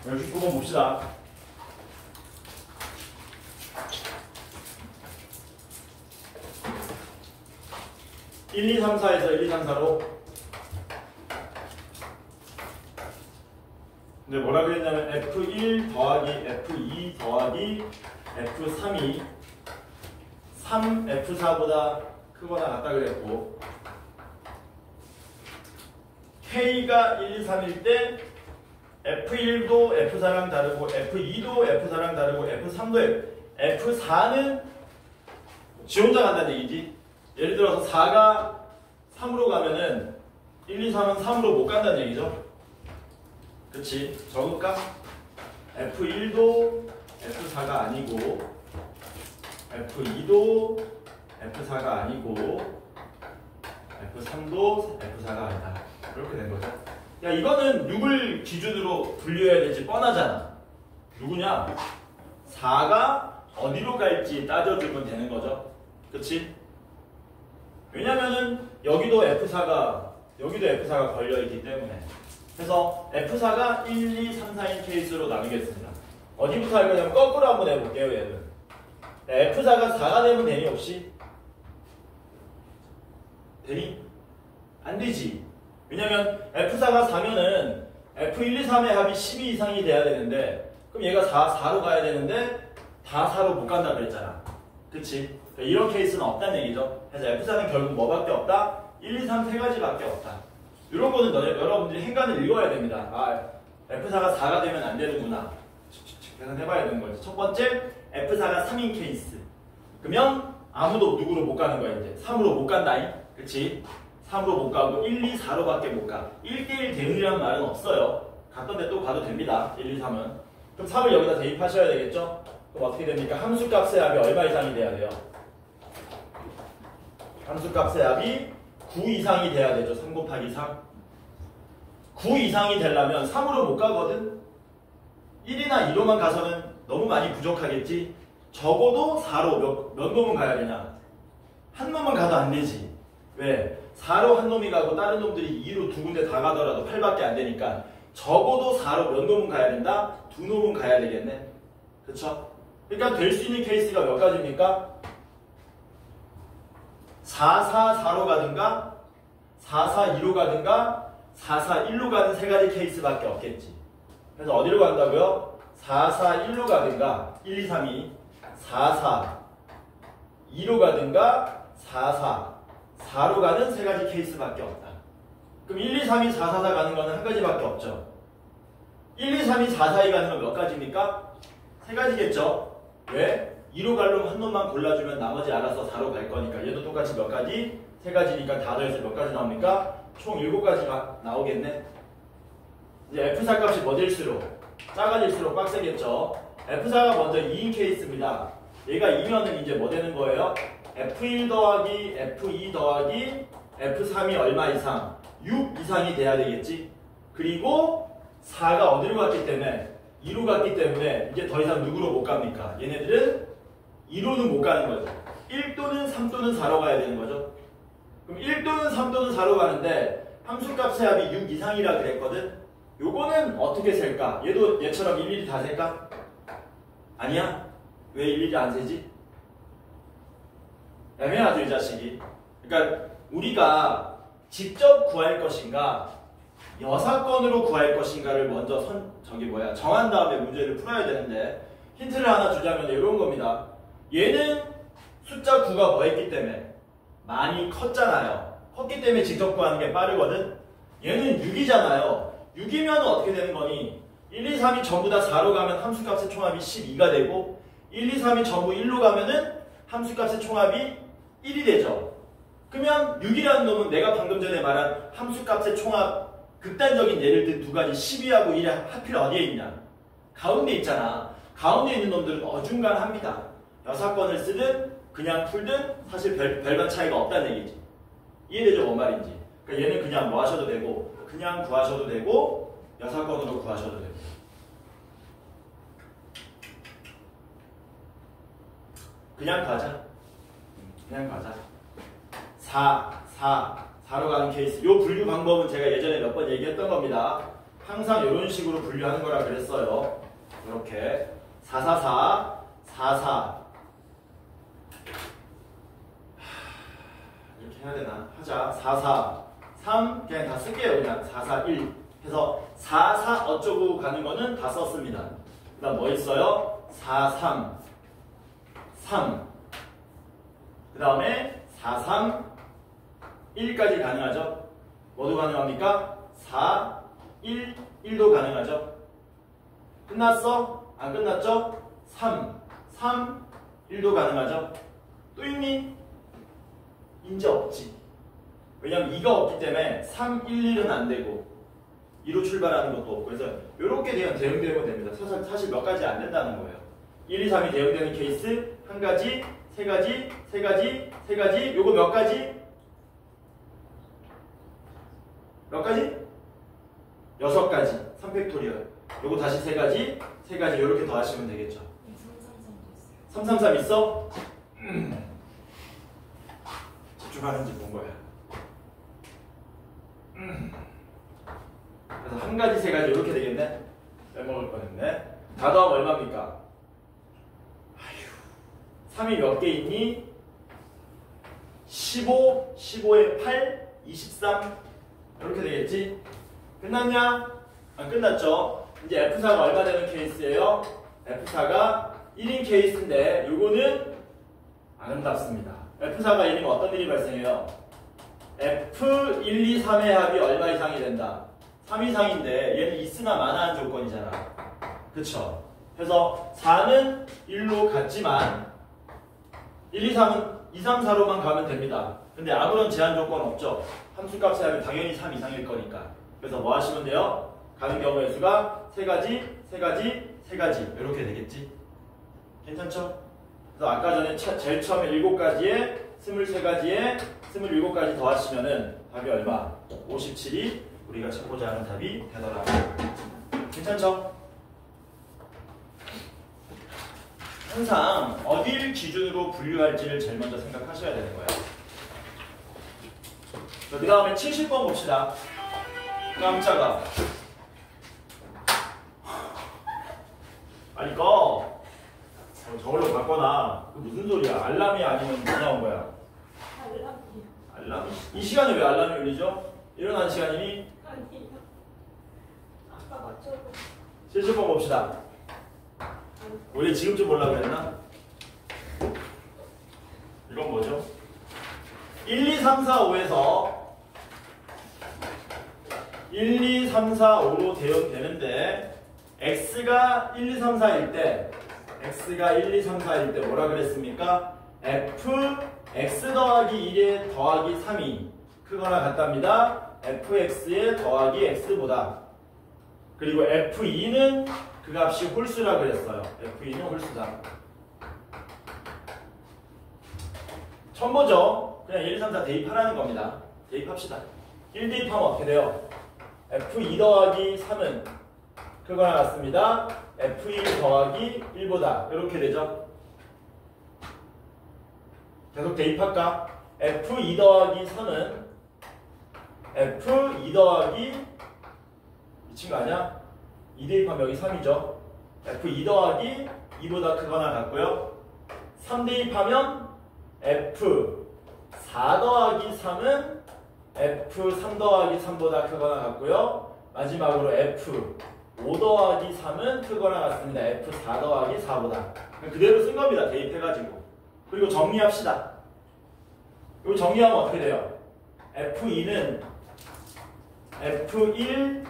69번 봅시다. 1, 2, 3, 4에서 1, 2, 3, 4로. 근데 뭐라 그랬냐면 F1 더하기 F2 더하기 F3이 3F4보다 크거나 같다 그랬고, K가 1, 2, 3일 때 F1도 F4랑 다르고 F2도 F4랑 다르고 F3도 F4는 지 혼자 간다는 얘기지. 예를 들어서 4가 3으로 가면은 1, 2, 3은 3으로 못 간다는 얘기죠. 그치? 적을까? F1도 F4가 아니고 F2도 F4가 아니고 F3도 F4가 아니다. 이렇게 된 거죠. 야, 이거는 6을 기준으로 분류해야 될지 뻔하잖아. 누구냐? 4가 어디로 갈지 따져주면 되는 거죠. 그치? 왜냐면은 여기도 F4가 걸려있기 때문에. 그래서 F4가 1, 2, 3, 4인 케이스로 나누겠습니다. 어디부터 할 거냐면 거꾸로 한번 해볼게요, 얘는. F4가 4가 되면 되니 혹시? 되니? 안 되지. 왜냐면 F4가 4면은 F1, 2, 3의 합이 12 이상이 돼야 되는데, 그럼 얘가 4로 가야 되는데 다 4로 못 간다 그랬잖아. 그치? 이런 케이스는 없다는 얘기죠. 그래서 F4는 결국 뭐밖에 없다? 1, 2, 3 세 가지밖에 없다. 이런 거는 여러분들이 행간을 읽어야 됩니다. 아, F4가 4가 되면 안 되는구나. 계산해봐야 되는 거지. 첫 번째, F4가 3인 케이스. 그러면 아무도 누구로 못 가는 거야, 이제. 3으로 못 간다잉. 그치? 3으로 못 가고 1, 2, 4로밖에 못 가. 1대1 대응이라는 말은 없어요. 갔던 데 또 가도 됩니다. 1, 2, 3은. 그럼 3을 여기다 대입하셔야 되겠죠? 그럼 어떻게 됩니까? 함수값의 합이 얼마 이상이 돼야 돼요? 함수값의 합이 9 이상이 돼야 되죠. 3 곱하기 3. 9 이상이 되려면 3으로 못 가거든? 1이나 2로만 가서는 너무 많이 부족하겠지? 적어도 4로 몇 놈은 가야 되냐? 한 놈만 가도 안 되지. 왜? 4로 한 놈이 가고 다른 놈들이 2로 두 군데 다 가더라도 8밖에 안 되니까 적어도 4로 몇 놈은 가야 된다? 두 놈은 가야 되겠네. 그쵸? 그러니까 될 수 있는 케이스가 몇 가지입니까? 4, 4, 4로 가든가 4, 4, 2로 가든가 4, 4, 1로 가는 세 가지 케이스밖에 없겠지. 그래서 어디로 간다고요? 4, 4, 1로 가든가 1, 2, 3이 4, 4, 2로 가든가 4, 4, 4로 가는 세 가지 케이스밖에 없다. 그럼 1, 2, 3이 4, 4, 4 가는 거는 한 가지밖에 없죠. 1, 2, 3이 4, 4, 2 가는 건 몇 가지입니까? 세 가지겠죠. 왜? 2로 갈 놈 한 놈만 골라주면 나머지 알아서 4로 갈 거니까. 얘도 똑같이 몇 가지? 세 가지니까 다 더해서 몇 가지 나옵니까? 총 7가지가 나오겠네. 이제 F4 값이 뭐질수록 작아질수록 빡세겠죠. F4가 먼저 2인 케이스입니다. 얘가 2면은 이제 뭐 되는 거예요? F1 더하기 F2 더하기 F3이 얼마 이상? 6 이상이 돼야 되겠지. 그리고 4가 어디로 갔기 때문에? 2로 갔기 때문에 이제 더 이상 누구로 못 갑니까? 얘네들은 2로는 못 가는 거죠. 1 또는 3 또는 4로 가야 되는 거죠. 그럼 1 또는 3 또는 4로 가는데 함수값의 합이 6 이상이라 그랬거든? 요거는 어떻게 셀까? 얘도 얘처럼 일일이 다 셀까? 아니야? 왜 일일이 안 세지? 애매하죠, 이 자식이. 그러니까 우리가 직접 구할 것인가 여사건으로 구할 것인가를 먼저 정한 다음에 문제를 풀어야 되는데, 힌트를 하나 주자면 이런 겁니다. 얘는 숫자 9가 뭐 했기 때문에? 많이 컸잖아요. 컸기 때문에 직접 구하는 게 빠르거든? 얘는 6이잖아요. 6이면 어떻게 되는 거니? 1, 2, 3이 전부 다 4로 가면 함수값의 총합이 12가 되고, 1, 2, 3이 전부 1로 가면은 함수값의 총합이 1이 되죠. 그러면 6이라는 놈은 내가 방금 전에 말한 함수값의 총합, 극단적인 예를 든 두 가지 12하고 1이 하필 어디에 있냐? 가운데 있잖아. 가운데 있는 놈들은 어중간합니다. 여사건을 쓰든 그냥 풀든 사실 별반 차이가 없다는 얘기지. 이해되죠? 뭔 말인지. 그러니까 얘는 그냥 뭐 하셔도 되고, 그냥 구하셔도 되고, 여사건으로 구하셔도 되고. 그냥 가자. 그냥 가자. 4로 가는 케이스. 요 분류 방법은 제가 예전에 몇 번 얘기했던 겁니다. 항상 이런 식으로 분류하는 거라 그랬어요. 이렇게 444, 44 이렇게 해야 되나? 하자. 44, 3 그냥 다 쓸게요. 그냥 441 해서 44 어쩌고 가는 거는 다 썼습니다. 그 다음 뭐 있어요? 43, 3 그 다음에 43, 1까지 가능하죠? 뭐도 가능합니까? 4, 1, 1도 가능하죠? 끝났어? 안 끝났죠? 3, 3, 1도 가능하죠? 또 있니? 이제 없지. 왜냐면 2가 없기 때문에 3, 1, 1은 안 되고 2로 출발하는 것도 없고 그래서 이렇게 대응되면 됩니다. 사실 몇 가지 안 된다는 거예요. 1, 2, 3이 대응되는 케이스 한 가지, 세 가지, 세 가지, 세 가지 요거 몇 가지? 몇 가지? 6가지 3팩토리얼 요거 다시 세 가지, 세 가지 요렇게 더 하시면 되겠죠. 333 있어? 집중하는지 본 거야. 그래서 한 가지, 세 가지 이렇게 되겠네. 빼먹을 뻔했네. 다 더하면 얼마입니까? 아휴, 3이 몇 개 있니? 15, 15에 8, 23 이렇게 되겠지? 끝났냐? 안 끝났죠? 이제 F4가 얼마 되는 케이스예요? F4가 1인 케이스인데 요거는 아름답습니다. F4가 1이면 어떤 일이 발생해요? F1, 2, 3의 합이 얼마 이상이 된다? 3 이상인데 얘는 있으나 마나한 조건이잖아. 그쵸? 그래서 4는 1로 같지만 1, 2, 3은 2, 3, 4로만 가면 됩니다. 근데 아무런 제한 조건 없죠? 함수값의 합이 당연히 3 이상일 거니까. 그래서 뭐 하시면 돼요? 가는 경우의 수가 3가지, 3가지, 3가지 이렇게 되겠지? 괜찮죠? 그래서 아까 전에 제일 처음에 7가지에 23가지에 27가지 더하시면은 답이 얼마? 57이 우리가 찾고자 하는 답이 되더라. 괜찮죠? 항상 어디를 기준으로 분류할지를 제일 먼저 생각하셔야 되는 거예요. 그 다음에 70번 봅시다. 깜짝아. 빨리 꺼. 저걸로 바꿔놔. 그 무슨 소리야? 알람이 아니면 뭐 나온 거야? 알람? 이 시간에 왜 알람이 울리죠? 일어나는 시간이니? 아니요. 아까 맞춰서. 70번 봅시다. 원래 지금쯤 보려고 그랬나? 이건 뭐죠? 1, 2, 3, 4, 5에서 1, 2, 3, 4, 5로 대응되는데 x가 1, 2, 3, 4일 때 x가 1, 2, 3, 4일 때 뭐라 그랬습니까? f x 더하기 1에 더하기 3이 크거나 같답니다. fx에 더하기 x보다. 그리고 f2는 그 값이 홀수라 그랬어요. f2는 홀수다. 처음 보죠? 그냥 1, 2, 3, 4 대입하라는 겁니다. 대입합시다. 1 대입하면 어떻게 돼요? f2 더하기 3은 크거나 같습니다. f1 더하기 1보다 이렇게 되죠. 계속 대입할까? f2 더하기 3은 f2 더하기 미친 거 아니야? 2 대입하면 여기 3이죠. f2 더하기 2보다 크거나 같고요. 3 대입하면 f4 더하기 3은 f3 더하기 3보다 크거나 같고요. 마지막으로 f5 더하기 3은 크거나 같습니다. f4 더하기 4보다. 그대로 쓴 겁니다. 대입해가지고. 그리고 정리합시다. 이거 정리하면 어떻게 돼요? f2는 f1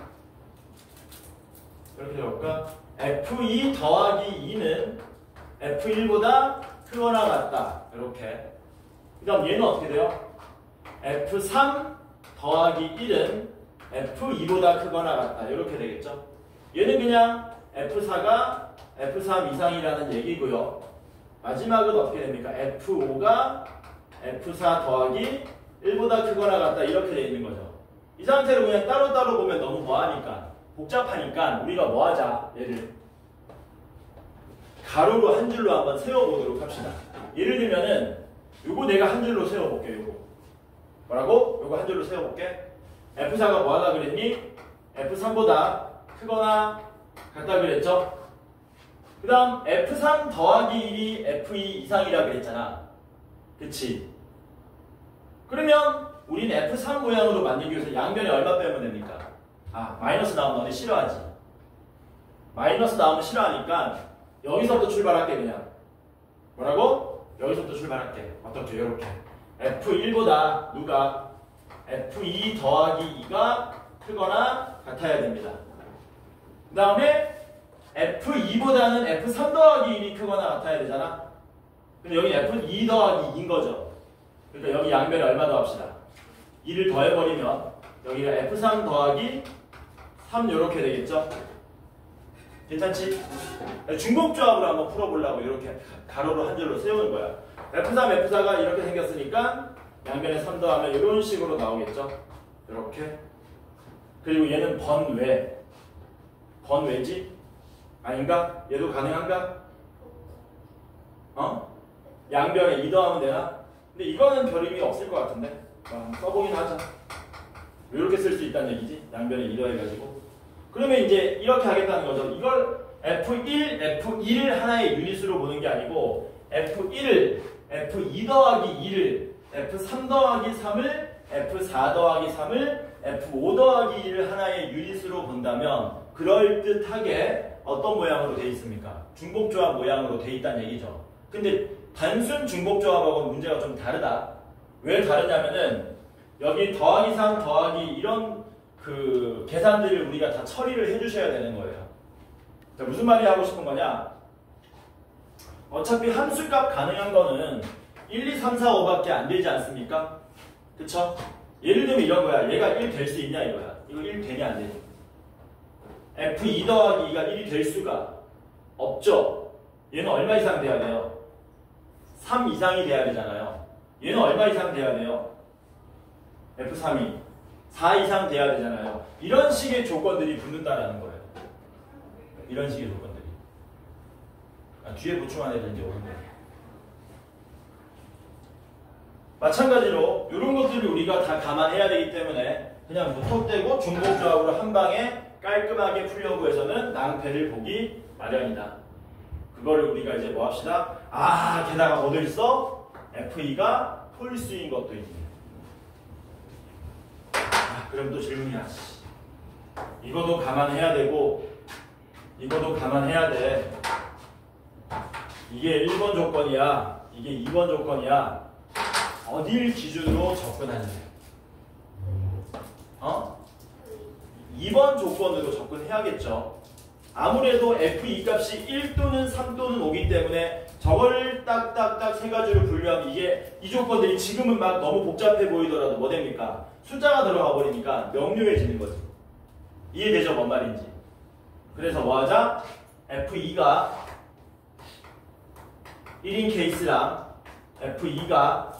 이렇게 해볼까? f2 더하기 2는 f1보다 크거나 같다. 이렇게. 그 다음 얘는 어떻게 돼요? f3 더하기 1은 f2보다 크거나 같다. 이렇게 되겠죠? 얘는 그냥 f4가 f3 이상이라는 얘기고요. 마지막은 어떻게 됩니까? f5가 f4 더하기 1보다 크거나 같다. 이렇게 되어 있는 거죠. 이 상태로 그냥 따로따로 보면 너무 뭐하니까 복잡하니까 우리가 뭐하자. 얘를 가로로 한 줄로 한번 세워보도록 합시다. 예를 들면은 요거 내가 한 줄로 세워볼게. 요거 뭐라고? 요거 한 줄로 세워볼게. f4가 뭐하다 그랬니? f3보다 크거나 같다 그랬죠? 그 다음 F3 더하기 1이 F2 이상이라 그랬잖아. 그치? 그러면 우리는 F3 모양으로 만들기 위해서 양변에 얼마 빼면 됩니까? 아, 마이너스 나오면 너네 싫어하지. 마이너스 나오면 싫어하니까 여기서부터 출발할게 그냥. 뭐라고? 여기서부터 출발할게. 어떻게? 이렇게. F1보다 누가? F2 더하기 2가 크거나 같아야 됩니다. 그 다음에 F2보다는 F3 더하기 1이 크거나 같아야 되잖아. 근데 여기 F2 더하기 2인 거죠. 그러니까 여기 양변에 얼마 더합시다. 2를 더해버리면 여기가 F3 더하기 3 이렇게 되겠죠. 괜찮지? 중복조합으로 한번 풀어보려고 이렇게 가로로 한 줄로 세우는 거야. F3, F4가 이렇게 생겼으니까 양변에 3 더하면 이런 식으로 나오겠죠. 이렇게. 그리고 얘는 번외. 번외지? 아닌가? 얘도 가능한가? 어? 양변에 2 더하면 되나? 근데 이거는 별 의미 없을 것 같은데? 써보긴 하자. 이렇게 쓸 수 있다는 얘기지? 양변에 2 더해가지고. 그러면 이제 이렇게 하겠다는 거죠. 이걸 F1, F2를 하나의 유닛으로 보는 게 아니고 F1을, F2 더하기 2를, F3 더하기 3을, F4 더하기 3을, F5 더하기 2를 하나의 유닛으로 본다면 그럴듯하게 어떤 모양으로 되어 있습니까? 중복조합 모양으로 되어 있다는 얘기죠. 근데 단순 중복조합하고는 문제가 좀 다르다. 왜 다르냐면은 여기 더하기 3, 더하기 이런 그 계산들을 우리가 다 처리를 해주셔야 되는 거예요. 자, 무슨 말이 하고 싶은 거냐? 어차피 함수값 가능한 거는 1, 2, 3, 4, 5밖에 안 되지 않습니까? 그쵸? 예를 들면 이런 거야. 얘가 1 될 수 있냐 이거야. 이거 1 되냐 안 되냐? F2 더하기 2가 1이 될 수가 없죠. 얘는 얼마 이상 돼야 돼요? 3 이상이 돼야 되잖아요. 얘는 얼마 이상 돼야 돼요? F3이 4 이상 돼야 되잖아요. 이런 식의 조건들이 붙는다라는 거예요. 이런 식의 조건들이. 뒤에 보충한 애들 이제 오는 거예요. 마찬가지로 이런 것들을 우리가 다 감안해야 되기 때문에 그냥 무턱대고 중복조합으로 한 방에 깔끔하게 풀려고 해서는 낭패를 보기 마련이다. 그거를 우리가 이제 뭐 합시다? 아, 게다가 뭐도 있어? F2가 홀수인 것도 있네. 아, 그럼 또 질문이야. 이것도 감안해야 되고 이것도 감안해야 돼. 이게 1번 조건이야. 이게 2번 조건이야. 어딜 기준으로 접근하느냐. 어? 2번 조건으로 접근해야겠죠. 아무래도 F2 값이 1 또는 3 또는 5기 때문에 저거를 딱딱딱 세 가지로 분류하면 이게 이 조건들이 지금은 막 너무 복잡해 보이더라도 뭐 됩니까? 숫자가 들어가 버리니까 명료해지는 거지. 이해되죠? 뭔 말인지. 그래서 뭐 하자? F2가 1인 케이스랑 F2가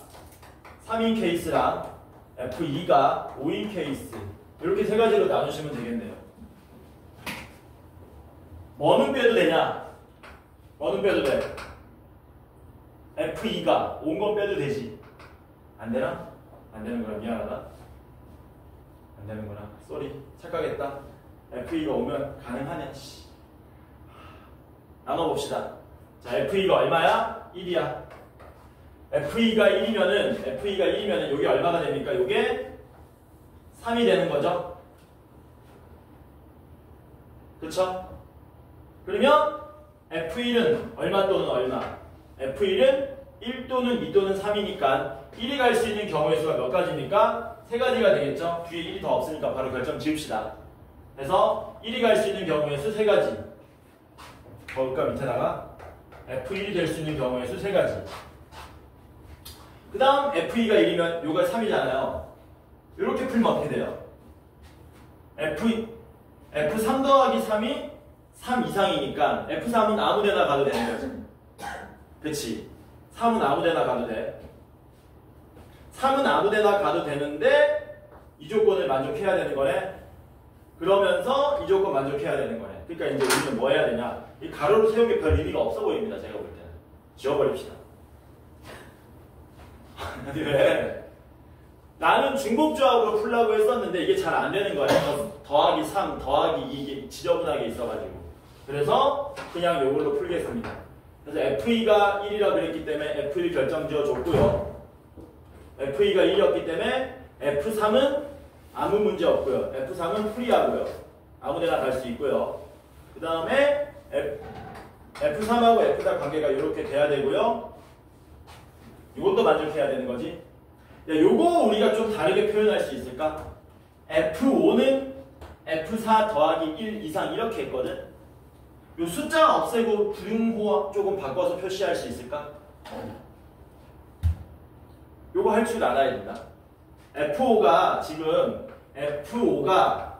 3인 케이스랑 F2가 5인 케이스 이렇게 세 가지로 나누시면 되겠네요. 뭐는 빼도 되냐? 뭐는 빼도 돼. F2가 온 건 빼도 되지. 안 되나? 안 되는 거라 미안하다. 안 되는 거라 쏘리 착각했다. F2가 오면 가능하네. 나눠봅시다. 자, F2가 얼마야? 1이야. F2가 1이면은 여기 얼마가 됩니까? 요게 3이 되는 거죠. 그쵸? 그러면 F1은 얼마 또는 얼마? F1은 1 또는 2 또는 3이니까 1이 갈 수 있는 경우의 수가 몇 가지입니까? 세 가지가 되겠죠? 뒤에 1이 더 없으니까 바로 결정 지읍시다. 그래서 1이 갈 수 있는 경우의 수 세 가지. 거기까 밑에다가 F1이 될 수 있는 경우의 수 세 가지. 그 다음 F2가 1이면 요가 3이잖아요. 이렇게 풀면 어떻게 돼요? F3 더하기 3이 3 이상이니까 F3은 아무데나 가도 되는 거지. 그치? 3은 아무데나 가도 돼. 3은 아무데나 가도 되는데 이 조건을 만족해야 되는 거네. 그러면서 이 조건 만족해야 되는 거네. 그러니까 이제 우리는 뭐 해야 되냐? 이 가로로 세운 게 별 의미가 없어 보입니다. 제가 볼 때는. 지워버립시다. 아니 왜? 나는 중복조합으로 풀라고 했었는데 이게 잘 안 되는 거야. 더하기 3, 더하기 2 이게 지저분하게 있어가지고. 그래서 그냥 이걸로 풀겠습니다. 그래서 FE가 1이라 그랬기 때문에 F1 결정 지어줬고요. FE가 1이었기 때문에 F3은 아무 문제 없고요. F3은 프리하고요. 아무데나 갈 수 있고요. 그 다음에 F3하고 F4 관계가 이렇게 돼야 되고요. 이것도 만족해야 되는 거지. 야, 요거 우리가 좀 다르게 표현할 수 있을까? F5는 F4 더하기 1 이상 이렇게 했거든. 요 숫자 없애고 분호 조금 바꿔서 표시할 수 있을까? 요거 할 줄 알아야 된다. F5가 지금 F5가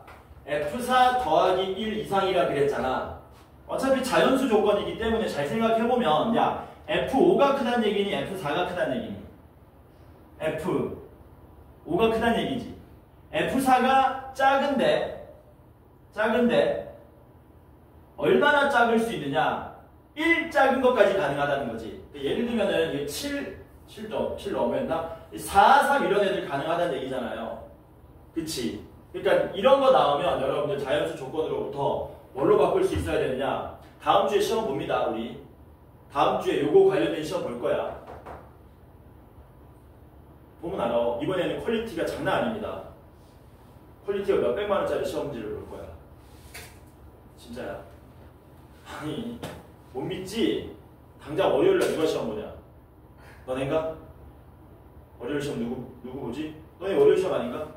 F4 더하기 1 이상이라 그랬잖아. 어차피 자연수 조건이기 때문에 잘 생각해보면 야 F5가 크다는 얘기니 F4가 크다는 얘기니? F5가 크다는 얘기지. F4가 작은데 얼마나 작을 수 있느냐? 1 작은 것까지 가능하다는 거지. 예를 들면은 7 넘었나? 4, 3 이런 애들 가능하다는 얘기잖아요. 그치? 그러니까 이런 거 나오면 여러분들 자연수 조건으로부터 뭘로 바꿀 수 있어야 되느냐? 다음 주에 시험 봅니다, 우리. 다음 주에 요거 관련된 시험 볼 거야. 보면 알아. 이번에는 퀄리티가 장난 아닙니다. 퀄리티가 몇백만 원짜리 시험 문제를 볼 거야. 진짜야. 아니, 못 믿지? 당장 월요일날 누가 시험 보냐? 너네인가? 월요일 시험 누구 보지? 너네 월요일 시험 아닌가?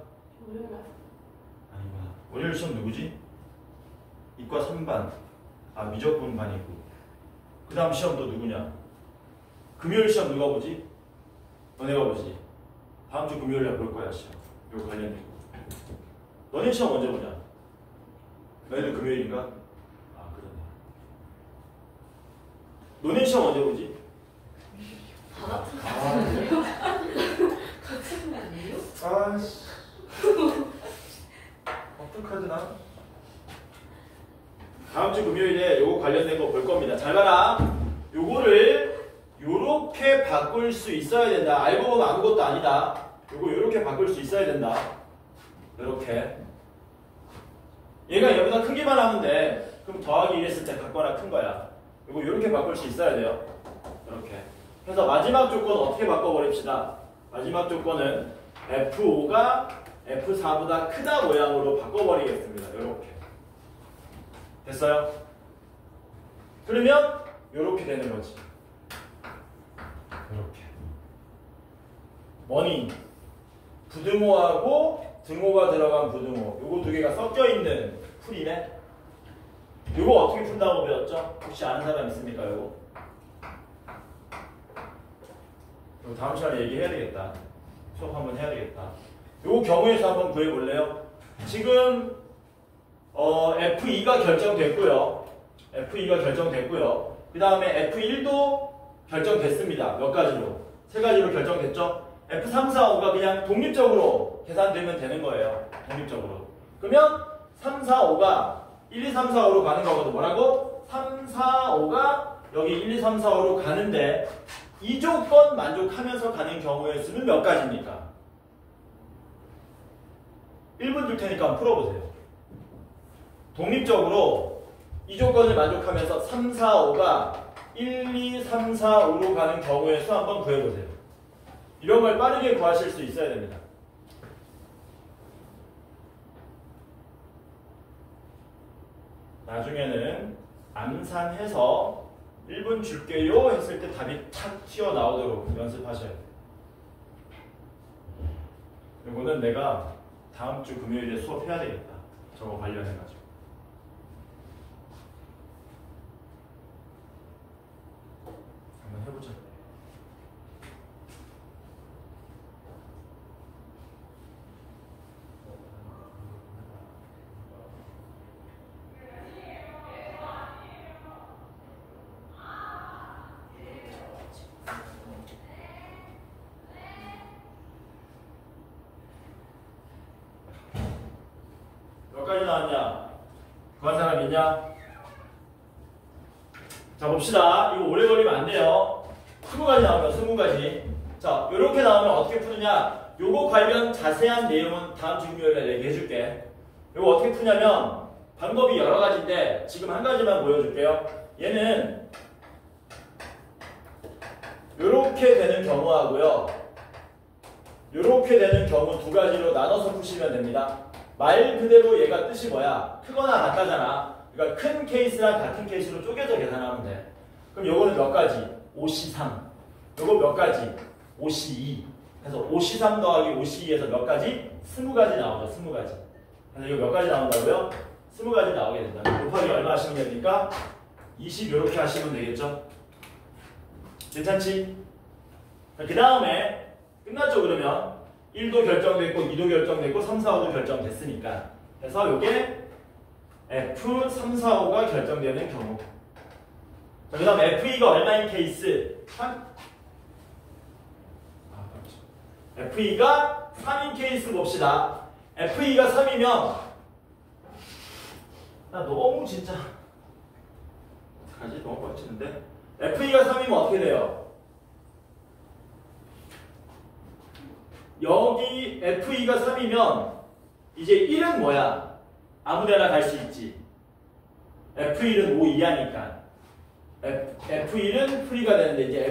월요일날. 아닌가? 월요일 시험 누구지? 이과 3반. 아, 미적분 반이고. 그 다음 시험 또 누구냐? 금요일 시험 누가 보지? 너네가 보지. 다음 주 금요일날 볼 거야, 시험. 이거 관련된 거. 너네 시험 언제 보냐? 너희도 금요일인가? 아, 그러네. 너네 시험 언제 보지? 다 같은 아, 그래? 같은 거 아니에요? 아씨. 어떡하지 나? 다음 주 금요일에 요거 관련된 거 볼 겁니다. 잘 봐라. 요거를 요렇게 바꿀 수 있어야 된다. 알고 보면 아무것도 아니다. 요거 요렇게 바꿀 수 있어야 된다. 요렇게. 얘가 얘보다 크기만 하면 돼. 그럼 더하기 1 했을 때 같거나 큰 거야. 요거 요렇게 바꿀 수 있어야 돼요. 요렇게. 그래서 마지막 조건 어떻게 바꿔버립시다. 마지막 조건은 F5가 F4보다 크다 모양으로 바꿔버리겠습니다. 요렇게. 됐어요? 그러면 요렇게 되는 거지. 요렇게. 뭐니? 부등호하고 등호가 들어간 부등호. 요거 두 개가 섞여 있는 풀이네. 요거 어떻게 푼다고 배웠죠? 혹시 아는 사람 있습니까? 요거 다음 시간에 얘기해야 되겠다. 수업 한번 해야 되겠다. 요 경우에서 한번 구해볼래요? 지금 F2가 결정됐고요. F2가 결정됐고요. 그 다음에 F1도 결정됐습니다. 몇 가지로? 세 가지로 결정됐죠? F3, 4, 5가 그냥 독립적으로 계산되면 되는 거예요. 독립적으로. 그러면 3, 4, 5가 1, 2, 3, 4, 5로 가는 거거든. 뭐라고? 3, 4, 5가 여기 1, 2, 3, 4, 5로 가는데 이 조건 만족하면서 가는 경우의 수는 몇 가지입니까? 1분 줄 테니까 한번 풀어보세요. 독립적으로 이 조건을 만족하면서 3, 4, 5가 1, 2, 3, 4, 5로 가는 경우의 수 한번 구해보세요. 이런 걸 빠르게 구하실 수 있어야 됩니다. 나중에는 암산해서 1분 줄게요 했을 때 답이 탁 튀어나오도록 연습하셔야 돼요. 이거는 내가 다음 주 금요일에 수업해야 되겠다. 저거 관련해가지고. 한번 해보자. 몇 가지 나왔냐? 구한 사람 있냐? 자 봅시다. 이거 오래 걸리면 안 돼요. 20가지 나오면 20가지. 자 이렇게 나오면 어떻게 푸느냐? 요거 관련 자세한 내용은 다음 주 금요일에 얘기해 줄게. 요거 어떻게 푸냐면 방법이 여러 가지인데 지금 한 가지만 보여줄게요. 얘는 요렇게 되는 경우하고요. 요렇게 되는 경우 두 가지로 나눠서 푸시면 됩니다. 말 그대로 얘가 뜻이 뭐야? 크거나 같다잖아. 그러니까 큰 케이스랑 같은 케이스로 쪼개서 계산하면 돼. 그럼 요거는 몇 가지? 5C3. 요거 몇 가지? 5C2. 그래서 5C3 더하기 5C2에서 몇 가지? 20가지 나오죠. 20가지. 그래서 이거 몇 가지 나온다고요? 20가지 나오게 된다. 곱하기 얼마 하시면 됩니까? 20 요렇게 하시면 되겠죠? 괜찮지? 그 다음에 끝났죠 그러면? 1도 결정됐고 2도 결정됐고 3, 4, 5도 결정됐으니까. 그래서 요게 F, 3, 4, 5가 결정되는 경우. 그 다음 FE가 얼마인 케이스? 3? FE가 3인 케이스 봅시다. FE가 3이면 나 너무 진짜 가지 너무 빡치는데 FE가 3이면 어떻게 돼요? 여기 FE가 3이면 이제 1은 뭐야? 아무데나 갈 수 있지. F1은 5 이하니까 F1은 프리가 되는데 이제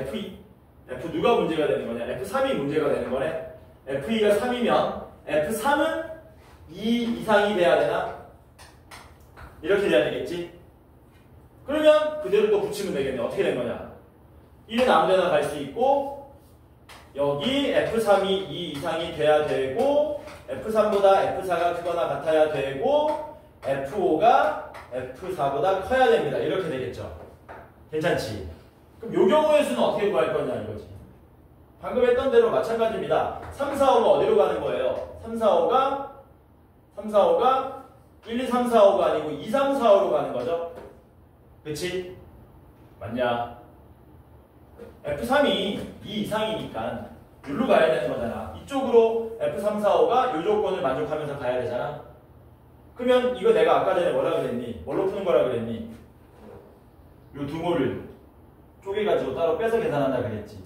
F 누가 문제가 되는 거냐? F3이 문제가 되는 거네. FE가 3이면 F3은 2 이상이 돼야 되나? 이렇게 돼야 되겠지? 그러면 그대로 또 붙이면 되겠네. 어떻게 된 거냐? 1은 아무데나 갈 수 있고 여기 F3이 2 이상이 돼야 되고 F3보다 F4가 크거나 같아야 되고 F5가 F4보다 커야 됩니다. 이렇게 되겠죠? 괜찮지? 그럼 요 경우의 수는 어떻게 구할 거냐 이거지. 방금 했던 대로 마찬가지입니다. 3, 4, 5가 어디로 가는 거예요? 3, 4, 5가 1, 2, 3, 4, 5가 아니고 2, 3, 4, 5로 가는 거죠? 그치? 맞냐? F3이 2 이상이니까 여기로 가야 되는 거잖아. 이쪽으로 F3, 4, 5가 이 조건을 만족하면서 가야 되잖아. 그러면 이거 내가 아까 전에 뭐라 그랬니? 뭘로 푸는 거라 그랬니? 요 두모를 쪼개가지고 따로 빼서 계산한다 그랬지.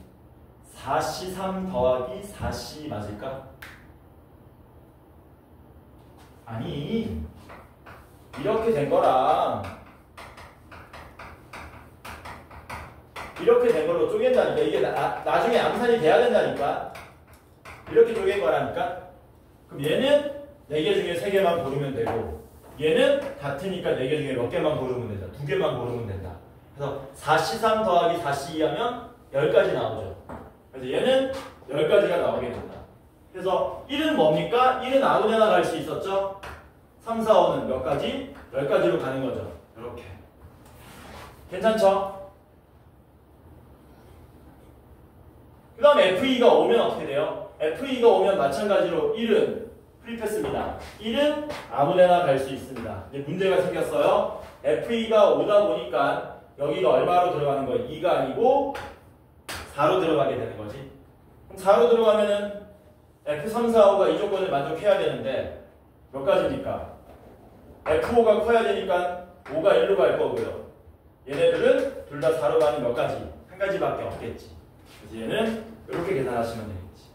4C3 더하기 4C 맞을까? 아니 이렇게 된 거랑 이렇게 된 걸로 쪼갠다니까. 이게 나중에 암산이 돼야 된다니까. 이렇게 쪼갠 거라니까. 그럼 얘는 4개 중에 3개만 고르면 되고 얘는 같으니까 4개 중에 몇 개만 고르면 된다. 2개만 고르면 된다. 그래서 4C3 더하기 4C 하면 10가지 나오죠. 그래서 얘는 10가지가 나오게 된다. 그래서 1은 뭡니까? 1은 아무데나 갈 수 있었죠? 3, 4, 5는 몇 가지? 10가지로 가는 거죠. 이렇게. 괜찮죠? 그 다음에 FE가 오면 어떻게 돼요? FE가 오면 마찬가지로 1은 프리패스입니다. 1은 아무데나 갈 수 있습니다. 이제 문제가 생겼어요. FE가 오다 보니까 여기가 얼마로 들어가는 거예요? 2가 아니고 4로 들어가게 되는 거지. 그럼 4로 들어가면은 F3, 4, 5가 이 조건을 만족해야 되는데 몇 가지입니까? F5가 커야 되니까 5가 1로 갈 거고요. 얘네들은 둘 다 4로 가는 몇 가지? 한 가지밖에 없겠지. 그래서 얘는 이렇게 계산하시면 되겠지.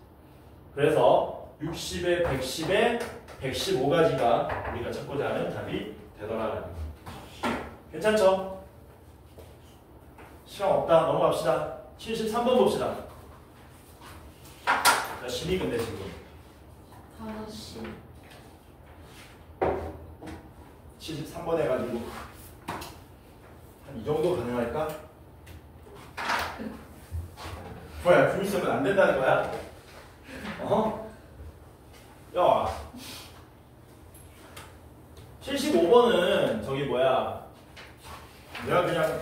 그래서 60에 110에 115가지가 우리가 찾고자 하는 답이 되더라라는 거예요. 괜찮죠? 시간 없다. 넘어갑시다. 73번 봅시다. 자, 심이 근데 지금 5시 73번 해가지고 한 이 정도 가능할까? 뭐야, 금 있으면 안 된다는 거야? 어? 야 75번은 저기 뭐야, 내가 그냥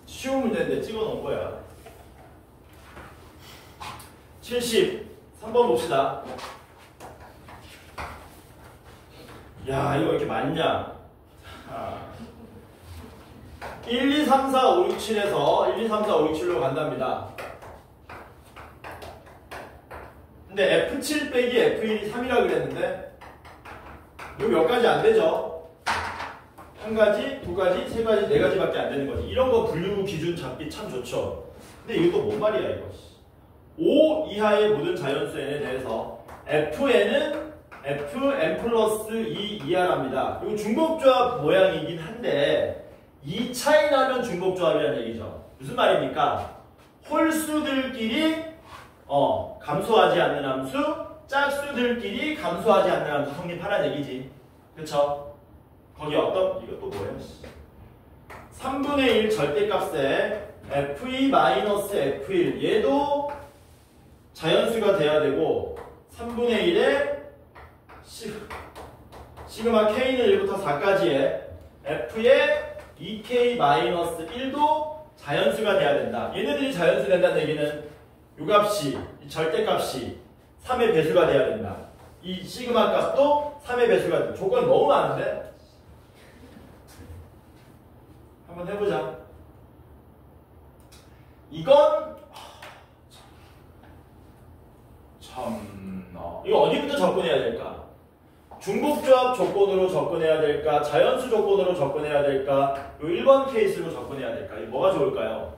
쉬운 문제인데 찍어 놓은 거야. 73번 봅시다. 야, 이거 왜 이렇게 많냐? 1, 2, 3, 4, 5, 6, 7에서 1, 2, 3, 4, 5, 6, 7로 간답니다. 근데 F7 빼기 F1이 3이라 그랬는데 이거 몇 가지 안 되죠? 한 가지, 두 가지, 세 가지, 네 가지밖에 안 되는 거지. 이런 거 분류 기준 잡기 참 좋죠. 근데 이것도 뭔 말이야 이거. 5 이하의 모든 자연수 n에 대해서 fn은 fn 플러스 2 이하랍니다. 이거 중복조합 모양이긴 한데 이 차이 나면 중복조합이라는 얘기죠. 무슨 말입니까? 홀수들끼리 감소하지 않는 함수, 짝수들끼리 감소하지 않는 함수 성립하라는 얘기지. 그쵸? 거기 어떤 이거 또 뭐예요? 3분의 1 절대값에 f2-f1 얘도 자연수가 돼야 되고 3분의 1에 시그마 k는 1부터 4까지의 f의 2k-1도 자연수가 돼야 된다. 얘네들이 자연수 된다는 얘기는 이 값이, 이 절대값이 3의 배수가 돼야 된다. 이 시그마 값도 3의 배수가 된다. 조건 너무 많은데? 한번 해보자. 이건 이거 어디부터 접근해야 될까? 중복조합 조건으로 접근해야 될까? 자연수 조건으로 접근해야 될까? 이 1번 케이스로 접근해야 될까? 이거 뭐가 좋을까요?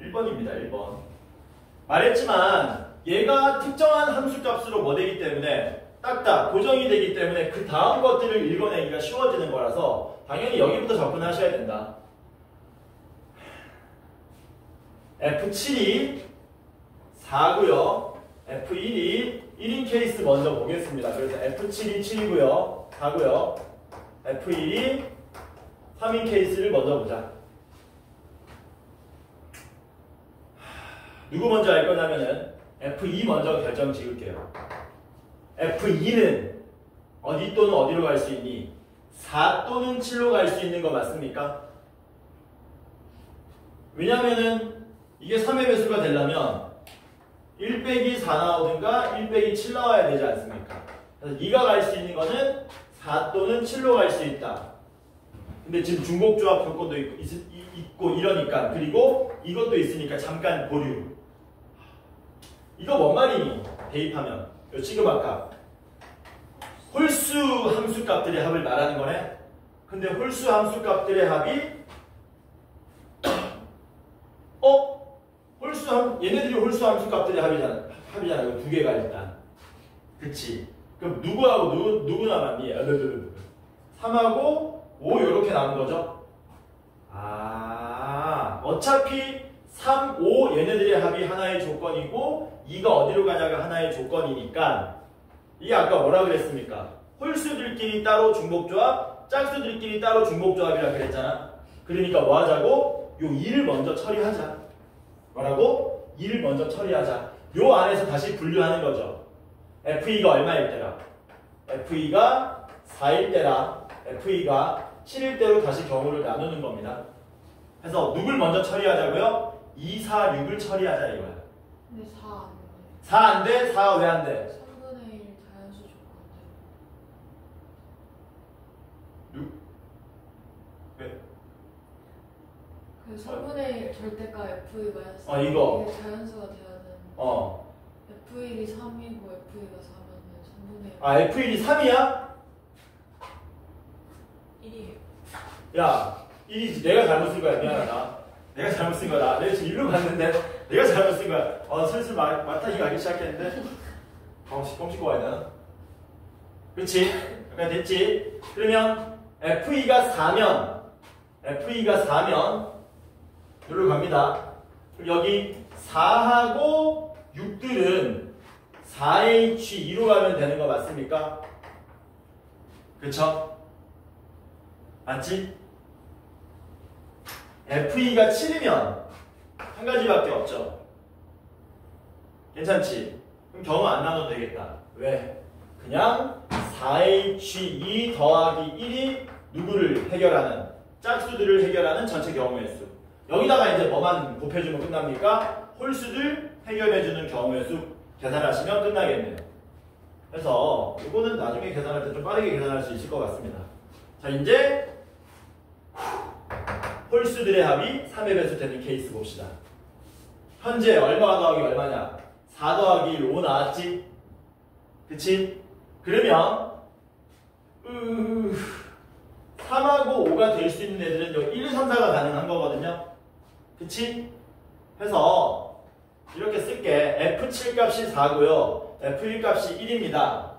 1번입니다. 1번. 말했지만 얘가 특정한 함수값으로 뭐 되기 때문에 딱딱 고정이 되기 때문에 그 다음 것들을 읽어내기가 쉬워지는 거라서 당연히 여기부터 접근하셔야 된다. F7이 4고요. F1이 1인 케이스 먼저 보겠습니다. 그래서 F7이 7이고요. 4고요. F1이 3인 케이스를 먼저 보자. 누구 먼저 할 거냐면은 F2 먼저 결정 지을게요. F2는 어디 또는 어디로 갈 수 있니? 4 또는 7로 갈 수 있는 거 맞습니까? 왜냐면은 이게 3의 배수가 되려면 1 빼기 4 나오든가 1 빼기 7 나와야 되지 않습니까? 그래서 2가 갈 수 있는 거는 4 또는 7로 갈 수 있다. 근데 지금 중복조합 조건도 있고 이러니까, 그리고 이것도 있으니까 잠깐 보류. 이거 뭔 말이니? 대입하면 요 시그마 값 홀수 함수 값들의 합을 말하는 거네. 근데 홀수 함수 값들의 합이 얘네들이 홀수 함수 값들의 합이잖아. 이거 두 개가 일단. 그치? 그럼 누구하고 누구 남았니? 3하고 5 이렇게 남은 거죠. 어차피 3, 5 얘네들의 합이 하나의 조건이고 2가 어디로 가냐가 하나의 조건이니까, 이게 아까 뭐라 그랬습니까? 홀수들끼리 따로 중복조합, 짝수들끼리 따로 중복조합이라 그랬잖아. 그러니까 뭐 하자고? 요 2를 먼저 처리하자. 뭐라고? 2를 먼저 처리하자. 요 안에서 다시 분류하는 거죠. F2가 얼마일 때라? F2가 4일 때라. F2가 7일 때로 다시 경우를 나누는 겁니다. 그래서 누굴 먼저 처리하자고요? 2, 4, 6을 처리하자 이거야. 근데 4 안 돼. 4 안 돼? 4 왜 안 돼? 3분의 1 자연수 조건대. 6? 왜? 그 3분의 1 절대가 F2가 이거. 이게 자연수가 돼야 되는. F1이 3이고 F2가 4면은 3분의 1. F1이 3이야? 1이에요. 야, 1이지. 내가 잘못 쓴 거야. 미안하다. 내가 잘못 쓴 거다. 내가 지금 1로 갔는데 내가 잘못 쓴 거야. 슬슬 마타기 가기 시작했는데 껌 씻고 와야 되나? 그렇지? 약간 됐지? 그러면 F2가 4면 여기로 갑니다. 그럼 여기 4하고 6들은 4H2로 가면 되는 거 맞습니까? 그쵸? 맞지? F2가 7이면 한 가지밖에 없죠. 괜찮지? 그럼 경우 안 나눠도 되겠다. 왜? 그냥 4H2 더하기 1이 누구를 해결하는, 짝수들을 해결하는 전체 경우의 수. 여기다가 이제 뭐만 곱해주면 끝납니까? 홀수들 해결해주는 경우의 수 계산하시면 끝나겠네요. 그래서 이거는 나중에 계산할 때 좀 빠르게 계산할 수 있을 것 같습니다. 자, 이제 홀수들의 합이 3의 배수 되는 케이스 봅시다. 현재 얼마 더하기 얼마냐? 4 더하기 1, 5 나왔지? 그치? 그러면 3하고 5가 될 수 있는 애들은 여기 1, 2, 3, 4가 가능한 거거든요. 그치? 해서 이렇게 쓸게. F7 값이 4고요. F1 값이 1입니다.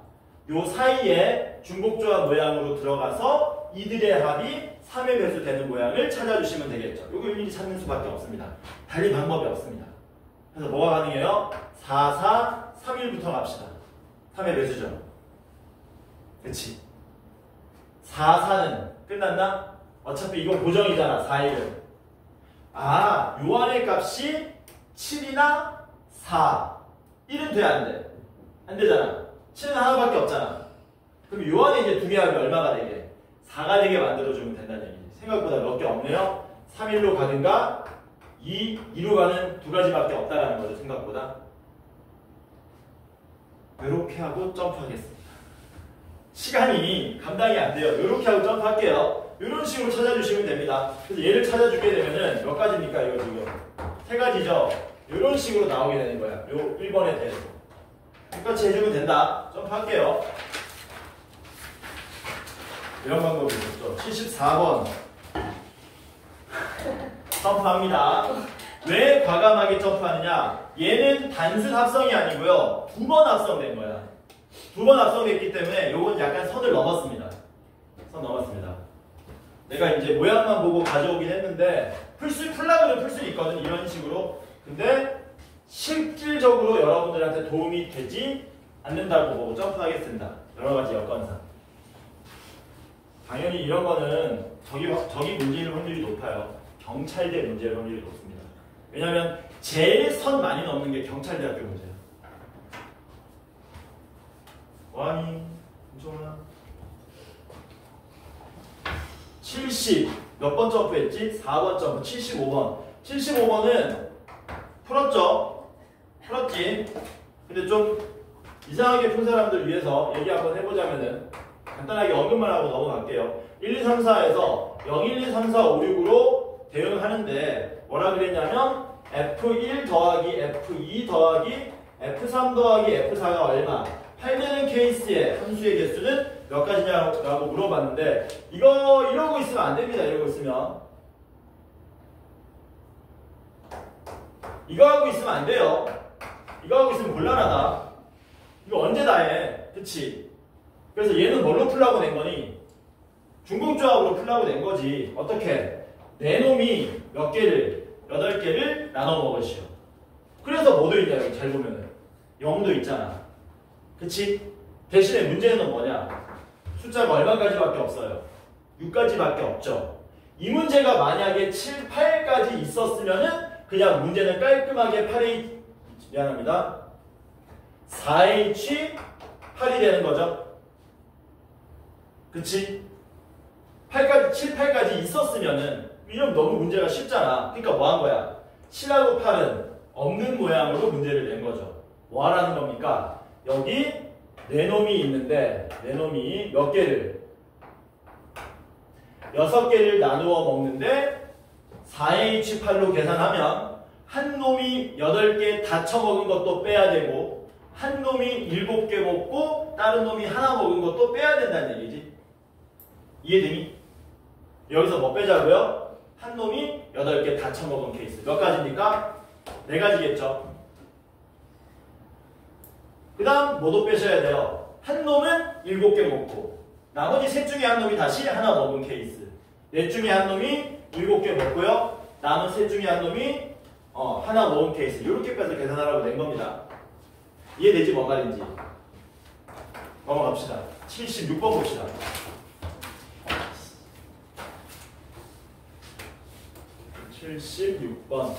요 사이에 중복조합 모양으로 들어가서 이들의 합이 3의 배수 되는 모양을 찾아주시면 되겠죠. 요거 일일이 찾는 수밖에 없습니다. 달리 방법이 없습니다. 그래서 뭐가 가능해요? 4, 4, 3, 1부터 갑시다. 3의 배수죠. 그치? 4, 4는 끝났나? 어차피 이건 고정이잖아. 4, 1은. 아, 요 안의 값이 7이나 4. 1은 돼, 안 돼? 안 되잖아. 7은 하나밖에 없잖아. 그럼 요 안에 이제 두 개 합이 얼마가 되게? 4가 되게 만들어주면 된다는 얘기지. 생각보다 몇 개 없네요. 3, 1로 가든가 2로 가는 두 가지밖에 없다라는 거죠. 생각보다. 이렇게 하고 점프하겠습니다. 시간이 감당이 안 돼요. 이렇게 하고 점프할게요. 이런 식으로 찾아주시면 됩니다. 그래서 얘를 찾아주게 되면은 몇 가지입니까? 이거 지금 세 가지죠. 이런 식으로 나오게 되는 거야. 요 1번에 대해서 똑같이 해주면 된다. 점프할게요. 이런 방법이 있었죠. 74번 점프합니다. 왜 과감하게 점프하느냐? 얘는 단순 합성이 아니고요. 두 번 합성된 거야. 두 번 합성됐기 때문에 요건 약간 선을 넘었습니다. 선 넘었습니다. 내가 이제 모양만 보고 가져오긴 했는데 풀라고는 풀 수 있거든. 이런 식으로. 근데 실질적으로 여러분들한테 도움이 되지 않는다고 보고 점프하겠습니다. 여러 가지 여건상. 당연히 이런 거는 저기 문제일 확률이 높아요. 경찰대 문제일 확률이 높습니다. 왜냐면 제일 선 많이 넘는 게 경찰대학교 문제야. 와니, 엄청나. 70, 몇 번 점프했지? 4번 점프, 75번. 75번은 풀었죠? 풀었지? 근데 좀 이상하게 푼 사람들 위해서 얘기 한번 해보자면은 간단하게 언급만 하고 넘어갈게요. 1, 2, 3, 4에서 0, 1, 2, 3, 4, 5, 6으로 대응을 하는데 뭐라 그랬냐면 F1 더하기 F2 더하기 F3 더하기 F4가 얼마? 8되는 케이스의 함수의 개수는 몇 가지냐고 물어봤는데 이러고 있으면 안 됩니다. 이러고 있으면 이거 하고 있으면 안 돼요. 이거 하고 있으면 곤란하다. 이거 언제 다 해? 그치? 그래서 얘는 뭘로 풀라고 낸 거니? 중공조합으로 풀라고 낸 거지. 어떻게? 내 놈이 몇 개를? 8개를 나눠 먹으시오. 그래서 뭐도 있냐, 여기 잘 보면은. 0도 있잖아. 그치? 대신에 문제는 뭐냐? 숫자가 얼마까지밖에 없어요? 6까지밖에 없죠. 이 문제가 만약에 7, 8까지 있었으면은 그냥 문제는 깔끔하게 8H, 미안합니다. 4H 8이 되는 거죠. 그치? 8까지, 7, 8까지 있었으면은 이러면 너무 문제가 쉽잖아. 그러니까 뭐 한 거야? 7하고 8은 없는 모양으로 문제를 낸 거죠. 뭐 하라는 겁니까? 여기 네 놈이 있는데 네 놈이 몇 개를? 6개를 나누어 먹는데 4H8로 계산하면 한 놈이 8개 다 처먹은 것도 빼야 되고 한 놈이 7개 먹고 다른 놈이 하나 먹은 것도 빼야 된다는 얘기지. 이해되니? 여기서 뭐 빼자고요? 한 놈이 8개 다 처먹은 케이스. 몇 가지입니까? 4가지겠죠. 그 다음 뭐도 빼셔야 돼요? 한 놈은 7개 먹고 나머지 셋 중에 한 놈이 다시 하나 먹은 케이스. 넷 중에 한 놈이 7개 먹고요. 남은 셋 중에 한 놈이 하나 먹은 케이스. 이렇게 빼서 계산하라고 낸 겁니다. 이해되지? 뭔 말인지. 넘어갑시다. 76번 봅시다. 76번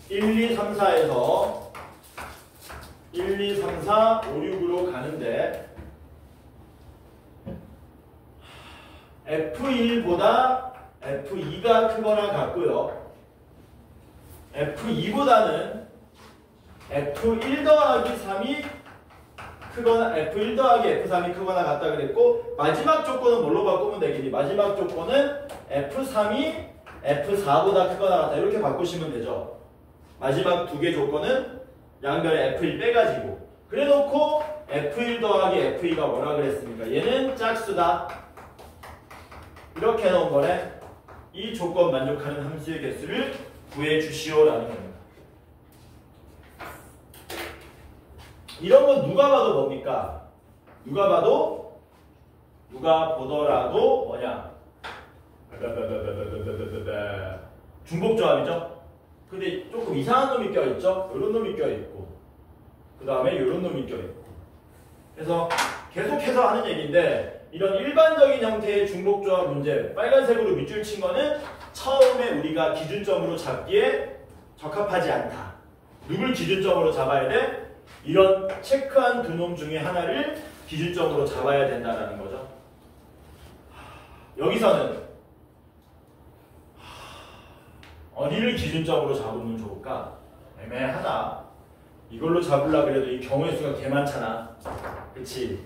1, 2, 3, 4에서 1, 2, 3, 4, 5, 6으로 가는데 F1보다 F2가 크거나 같고요. F2보다는 F1 더하기 3이 크거나 F1 더하기 F3이 크거나 같다 그랬고 마지막 조건은 뭘로 바꾸면 되겠니? 마지막 조건은 F3이 F4보다 크거나 같다 이렇게 바꾸시면 되죠. 마지막 두 개 조건은 양변에 F1 빼가지고 그래놓고 F1 더하기 F2가 뭐라 그랬습니까? 얘는 짝수다. 이렇게 해놓은 거네. 이 조건 만족하는 함수의 개수를 구해주시오라는 겁니다. 이런 건 누가 봐도 뭡니까? 누가 보더라도 뭐냐? 중복조합이죠? 근데 조금 이상한 놈이 껴있죠? 이런 놈이 껴있고 그 다음에 이런 놈이 껴있고 그래서 계속해서 하는 얘기인데 이런 일반적인 형태의 중복조합 문제 빨간색으로 밑줄 친 거는 처음에 우리가 기준점으로 잡기에 적합하지 않다. 누굴 기준점으로 잡아야 돼? 이런 체크한 두 놈 중에 하나를 기준점으로 잡아야 된다는 거죠. 여기서는 어디를 기준점으로 잡으면 좋을까? 애매하다. 이걸로 잡으려고 해도 이 경우의 수가 개 많잖아. 그치?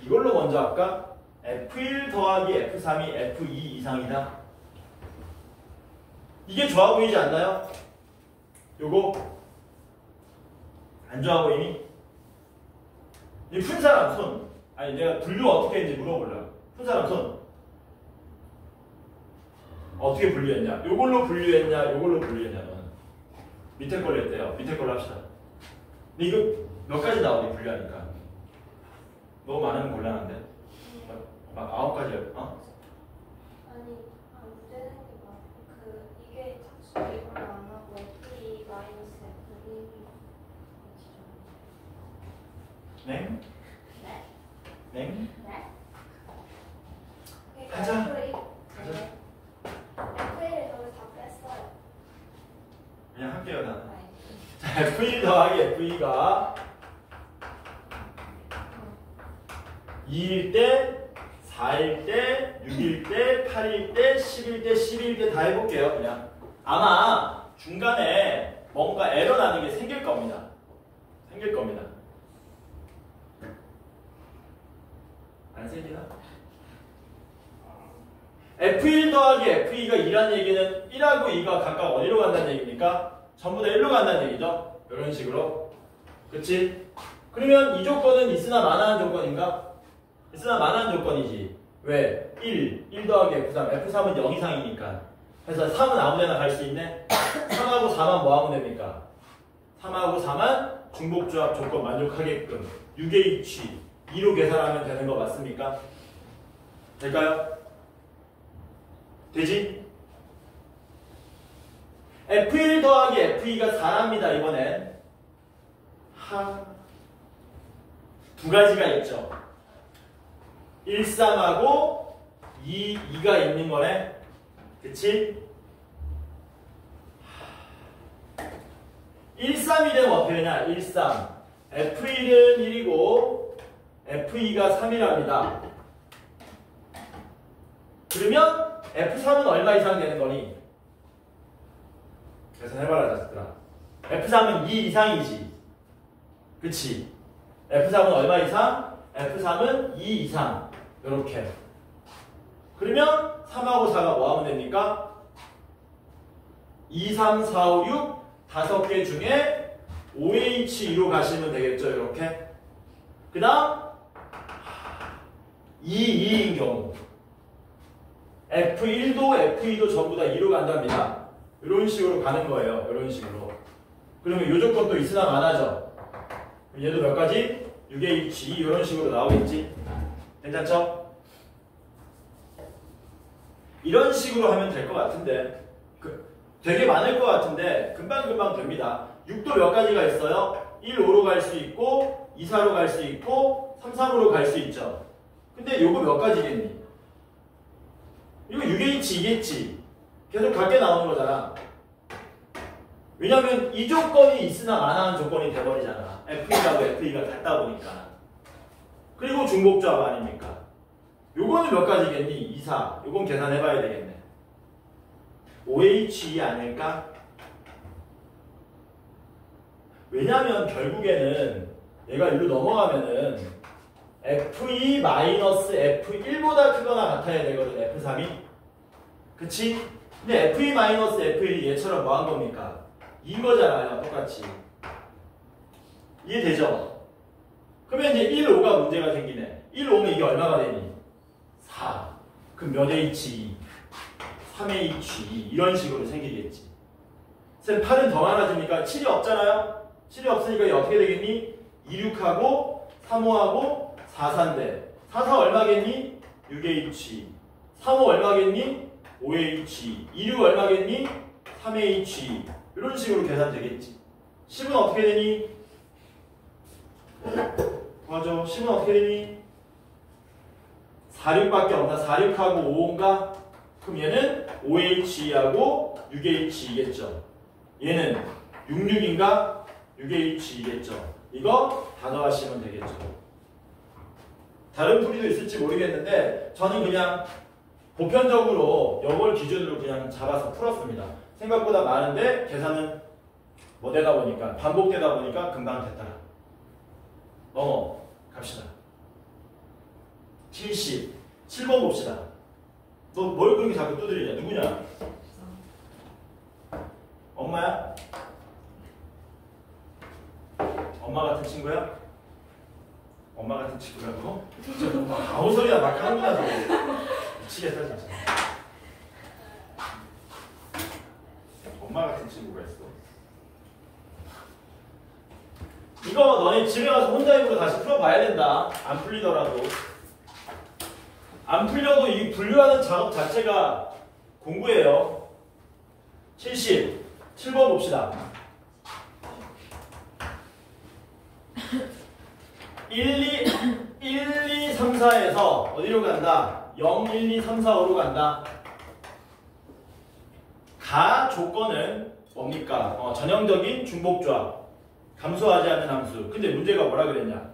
이걸로 먼저 할까? F1 더하기 F3이 F2 이상이다. 이게 좋아 보이지 않나요? 요거 안 좋아 보이니? 이 푼 사람 손. 아니 내가 분류 어떻게 했는지 물어보려고. 푼 사람 손. 어떻게 분류했냐? 요걸로 분류했냐? 요걸로 분류했냐? 너는 밑에 걸로 했대요. 밑에 걸로 합시다. 근데 이거 몇 가지 나오니 분류하니까 너무 많으면 곤란한데. 막 9가지. 어? 아니 문제 생기가 이게 착수 이걸 안 하고 F2 마이너스 F1이 네? 네? 네? 네? 가자. 가자. F1을 저기 다 뺐어요. 그냥 할게요 나는. 네. 자, F1 더하기 F2가 2일 때, 4일 때, 6일 때, 8일 때, 10일 때, 11일 때 다 해볼게요. 그냥 아마 중간에 뭔가 에러 나는 게 생길 겁니다. 생길 겁니다. 안 생기나? F1 더하기 F2가 2라는 얘기는 1하고 2가 각각 어디로 간다는 얘기입니까? 전부 다 1로 간다는 얘기죠? 이런 식으로. 그치? 그러면 이 조건은 있으나 마나한 조건인가? 있으나 마나한 조건이지. 왜? 1 더하기 F3. F3은 0 이상이니까. 그래서 3은 아무데나 갈 수 있네? 3하고 4만 뭐 하면 됩니까? 3하고 4만 중복조합 조건 만족하게끔 6H 2로 계산하면 되는 거 맞습니까? 될까요? 되지? F1 더하기 F2가 4랍니다, 이번엔. 두 가지가 있죠. 1, 3하고 2, 2가 있는 거네. 그치? 1, 3이 되면 어떻게 되냐? 1, 3. F1은 1이고 F2가 3이랍니다. 그러면 F3은 얼마 이상 되는 거니? 그래서 해봐라 자식들아. F3은 2 이상이지. 그치? F3은 얼마 이상? F3은 2 이상. 요렇게. 그러면 3하고 4가 뭐 하면 됩니까? 2, 3, 4, 5, 6 5개 중에 OH2로 가시면 되겠죠. 이렇게. 그 다음 2, 2인 경우 F1도 F2도 전부 다 2로 간답니다. 이런 식으로 가는 거예요. 이런 식으로. 그러면 이 조건도 있으나 마나죠. 얘도 몇 가지? 6H2 이런 식으로 나오겠지. 괜찮죠? 이런 식으로 하면 될 것 같은데 되게 많을 것 같은데 금방금방 됩니다. 6도 몇 가지가 있어요? 1, 5로 갈 수 있고 2, 4로 갈 수 있고 3, 3으로 갈 수 있죠. 근데 요거 몇 가지겠니? 이거 6H이겠지. 계속 같게 나오는 거잖아. 왜냐면 이 조건이 있으나 마나한 조건이 돼버리잖아. F1하고 F2가 같다 보니까. 그리고 중복조합 아닙니까? 요거는 몇 가지겠니? 2, 4. 요건 계산해봐야 되겠네. OH2 아닐까? 왜냐면 결국에는 얘가 일로 넘어가면은 F2-F1보다 크거나 같아야 되거든. F3이. 그치? 근데 F2-F1이 얘처럼 뭐 한 겁니까? 2인 거잖아요. 똑같이. 이해되죠? 그러면 이제 1, 5가 문제가 생기네. 1, 5면 이게 얼마가 되니? 4. 그럼 몇 H2? 3H2 이런 식으로 생기겠지. 쌤 8은 더 많아지니까 7이 없잖아요. 7이 없으니까 이게 어떻게 되겠니? 2, 6하고 3, 5하고 4, 4인데 4, 4 얼마겠니? 6H 3, 5 얼마겠니? 5H 2, 6 얼마겠니? 3H 이런 식으로 계산되겠지. 10은 어떻게 되니? 맞아. 10은 어떻게 되니? 4, 6밖에 없나? 4, 6하고 5인가? 그럼 얘는 5H2하고 6H2겠죠. 얘는 6, 6인가? 6H2겠죠. 이거 다 더하시면 되겠죠. 다른 풀이도 있을지 모르겠는데 저는 그냥 보편적으로 이걸 기준으로 그냥 잡아서 풀었습니다. 생각보다 많은데 계산은 뭐 되다 보니까 반복되다 보니까 금방 됐더라. 갑시다. 70. 7번 봅시다. 너 뭘 그렇게 자꾸 두드리냐? 누구냐? 엄마야? 엄마 같은 친구야? 엄마 같은 친구라고? 아무 소리야 막 하는구나 저거. 미치겠다 진짜. 엄마 같은 친구가 있어. 이거 너네 집에 가서 혼자 입으로 다시 풀어봐야 된다. 안 풀리더라도. 안 풀려도 이 분류하는 작업 자체가 공부예요. 70. 7번 봅시다. 1, 2, 3, 4에서 어디로 간다? 0, 1, 2, 3, 4, 5로 간다. 가 조건은 뭡니까? 전형적인 중복조합. 감소하지 않는 함수. 근데 문제가 뭐라 그랬냐?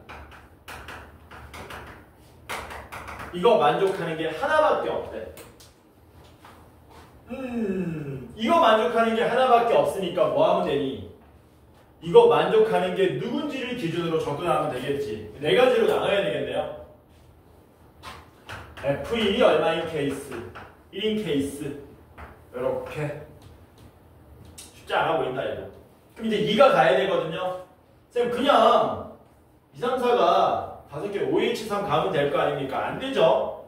이거 만족하는 게 하나밖에 없대. 이거 만족하는 게 하나밖에 없으니까 뭐 하면 되니? 이거 만족하는 게 누군지를 기준으로 접근하면 되겠지. 네 가지로 나눠야 되겠네요. F1이 얼마인 케이스? 1인 케이스. 이렇게. 쉽지 않아 보인다 이거. 그럼 이제 2가 가야 되거든요. 쌤 그냥 2, 3, 4가 5개 5H3 가면 될 거 아닙니까? 안 되죠.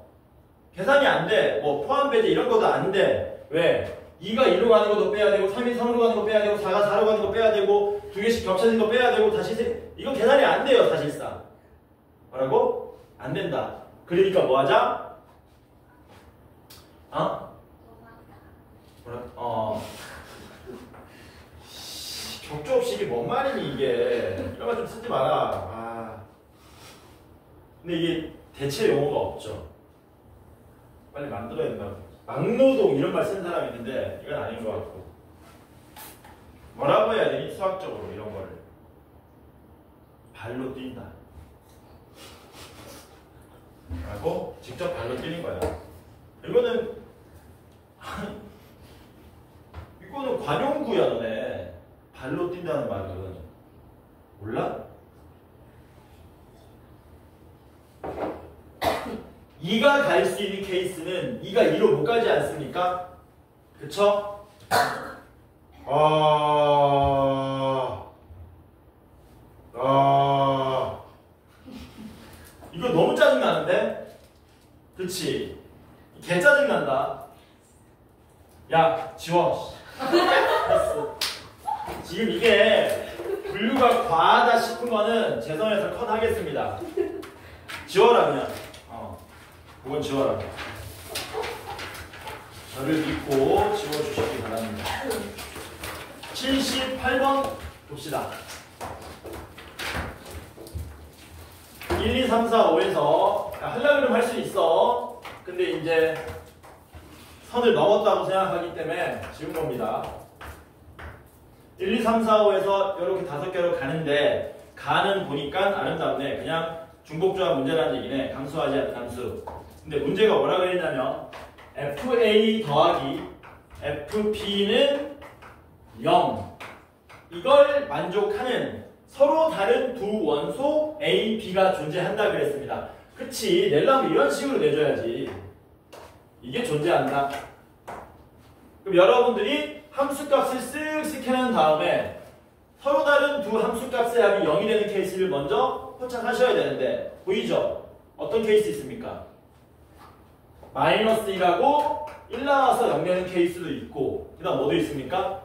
계산이 안 돼. 뭐 포함 배제 이런 것도 안 돼. 왜? 2가 2로 가는 것도 빼야 되고 3이 3으로 가는 거 빼야 되고 4가 4로 가는 거 빼야 되고 2개씩 겹쳐진 거 빼야 되고 다시 이거 계산이 안 돼요 사실상. 뭐라고? 안 된다. 그러니까 뭐 하자? 격조 없이 이게 뭔 말이니 이게. 이런 거 좀 쓰지 마라. 근데 이게 대체 용어가 없죠. 빨리 만들어야 된다고. 막노동 이런 말 쓰는 사람이 있는데 이건 아닌 것 같고. 뭐라고 해야 되니? 수학적으로 이런 거를. 발로 뛴다. 라고 직접 발로 뛰는 거야. 이거는 관용구야 너네. 발로 뛴다는 말은. 몰라? 2가 갈 수 있는 케이스는 2가 2로 못 가지 않습니까? 그쵸? 이거 너무 짜증나는데? 그치? 개 짜증난다. 야, 지워. 됐어. 지금 이게 분류가 과하다 싶은 거는 죄송해서 컷 하겠습니다. 지워라 그냥. 그건 지워라. 저를 믿고 지워주시기 바랍니다. 78번 봅시다. 1, 2, 3, 4, 5에서 하려고 그러면 할 수 있어. 근데 이제 선을 넘었다고 생각하기 때문에 지운 겁니다. 1, 2, 3, 4, 5에서 이렇게 5개로 가는데 가는 보니까 아름답네. 그냥 중복조합 문제라는 얘기네. 감소하지 않는 함수. 근데 문제가 뭐라 그랬냐면 FA 더하기 FB는 0. 이걸 만족하는 서로 다른 두 원소 A, B가 존재한다 그랬습니다. 그치, 내려면 이런 식으로 내줘야지. 이게 존재한다. 그럼 여러분들이 함수값을 쓱쓱 해놓은 다음에 서로 다른 두 함수값의 합이 0이 되는 케이스를 먼저 포착하셔야 되는데 보이죠? 어떤 케이스 있습니까? 마이너스 1하고 1 나와서 0 되는 케이스도 있고 그 다음 뭐도 있습니까?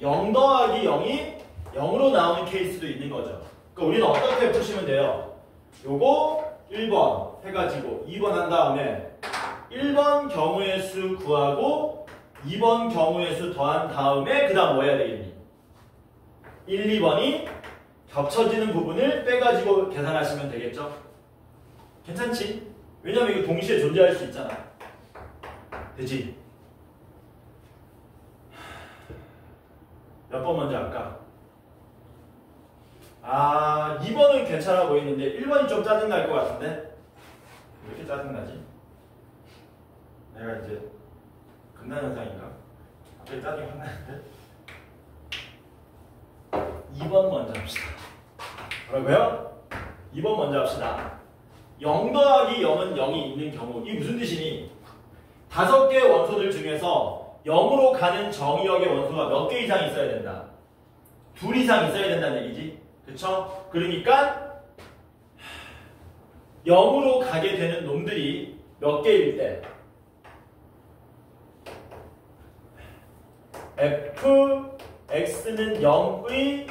0 더하기 0이 0으로 나오는 케이스도 있는 거죠. 그러니까 우리는 어떻게 푸시면 돼요? 요거 1번 해가지고 2번 한 다음에 1번 경우의 수 구하고 2번 경우의 수 더한 다음에 그 다음 뭐 해야 되겠니? 1, 2번이 겹쳐지는 부분을 빼가지고 계산하시면 되겠죠? 괜찮지? 왜냐면 이거 동시에 존재할 수 있잖아. 되지? 몇 번 먼저 할까? 2번은 괜찮아 보이는데 1번이 좀 짜증날 것 같은데? 왜 이렇게 짜증나지? 내가 이제 금단현상인가? 갑자기 짜증이 확 나는데? 2번 먼저 합시다. 뭐라고요? 2번 먼저 합시다. 0 더하기 0은 0이 있는 경우 이게 무슨 뜻이니? 5개의 원소들 중에서 0으로 가는 정의역의 원소가 몇 개 이상 있어야 된다? 2 이상 있어야 된다는 얘기지. 그쵸? 그러니까 0으로 가게 되는 놈들이 몇 개일 때 fx는 0의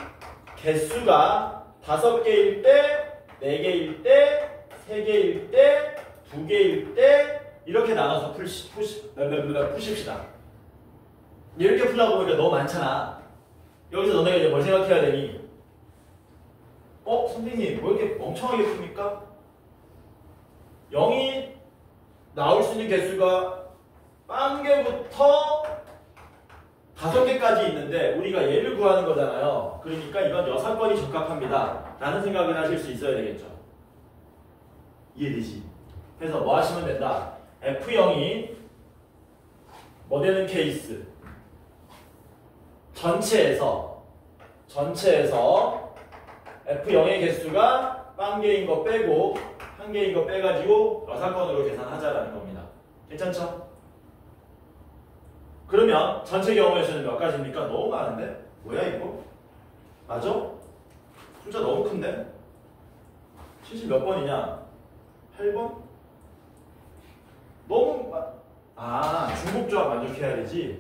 개수가 5개일 때, 4개일 때, 3개일 때, 2개일 때 이렇게 나눠서 푸십시다. 이렇게 풀다 보니까 너무 많잖아. 여기서 너네가 이제 뭘 생각해야 되니? 선생님 뭐 이렇게 멍청하게 풉니까? 0이 나올 수 있는 개수가 0개부터 5개까지 있는데 우리가 얘를 구하는 거잖아요. 그러니까 이건 6건이 적합합니다. 라는 생각을 하실 수 있어야 되겠죠. 이해되지? 그래서 뭐 하시면 된다. F0이 뭐 되는 케이스? 전체에서 F0의 개수가 0개인 거 빼고 1개인 거 빼가지고 6건으로 계산하자라는 겁니다. 괜찮죠? 그러면 전체 경우의 수는 몇 가지입니까? 너무 많은데? 뭐야 이거? 맞아? 숫자 너무 큰데? 70 몇 번이냐? 8번? 너무 중복조합 만족해야 되지?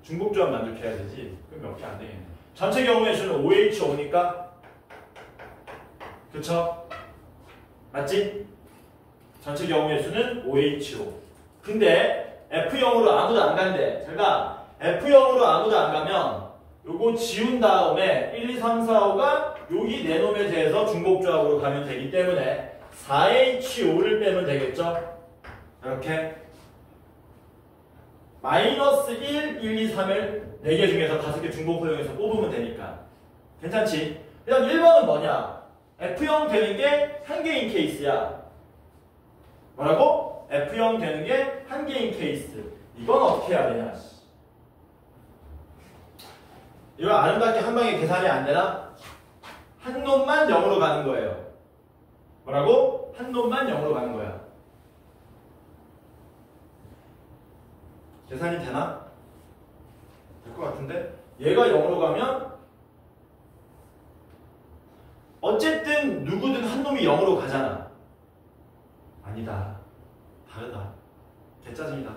중복조합 만족해야 되지? 그럼 몇 개 안 되겠네. 전체 경우의 수는 OH5니까? 그쵸? 맞지? 전체 경우의 수는 OH5. 근데 F0으로 아무도 안 간대. 제가 F0으로 아무도 안 가면 요거 지운 다음에 1, 2, 3, 4, 5가 여기 네 놈에 대해서 중복조합으로 가면 되기 때문에 4H5를 빼면 되겠죠? 이렇게 마이너스 1, 1, 2, 3을 4개 중에서 5개 중복 활용해서 뽑으면 되니까 괜찮지? 그 다음 1번은 뭐냐? F0 되는 게 1개인 케이스야. 뭐라고? F0 되는 게 1개인 케이스. 이건 어떻게 해야 되냐? 이거 아름답게 한 방에 계산이 안 되나? 한 놈만 0으로 가는 거예요. 뭐라고? 한 놈만 0으로 가는 거야. 계산이 되나? 될 것 같은데? 얘가 0으로 가면 어쨌든 누구든 한 놈이 0으로 가잖아. 아니다. 다르다. 개짜증이다.